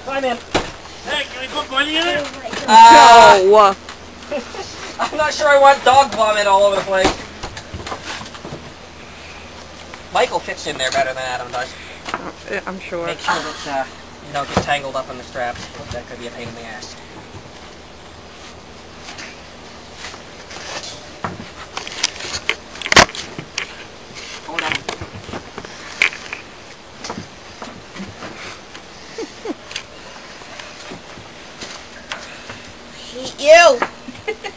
Climb in. Hey, can we put money in it? No! I'm not sure I want dog vomit all over the place. Michael fits in there better than Adam does. I'm sure. Make sure that you don't get tangled up in the straps. That could be a pain in the ass. Hold on. Hate you.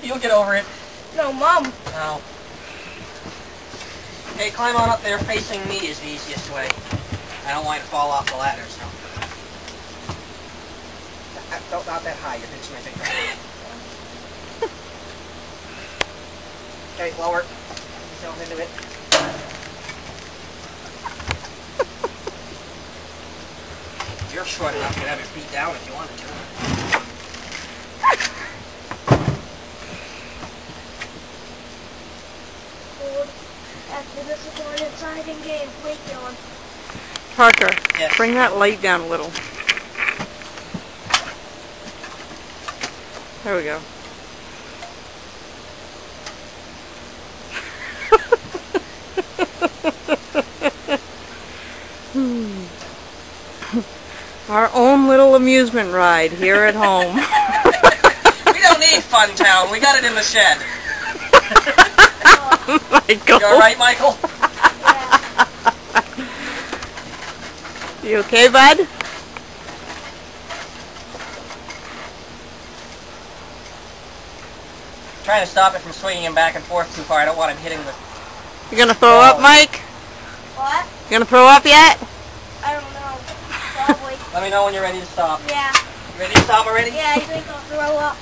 You'll get over it. No, Mom. No. Hey, climb on up there facing me is the easiest way. I don't want you to fall off the ladder, so. Not that high, you're hitching my finger. Okay, lower. Yourself into it. You're short enough to have your feet down if you wanted to. After this is going inside and get light on. Parker, Yes. bring that light down a little. There we go. Our own little amusement ride here at home. We don't need Fun Town. We got it in the shed. Michael. You alright, Michael? Yeah. You okay, bud? Trying to stop it from swinging him back and forth too far. I don't want him hitting the... You gonna throw up, Mike? What? You gonna throw up yet? I don't know. Probably. Let me know when you're ready to stop. Yeah. You ready to stop already? Yeah, I think I'll throw up.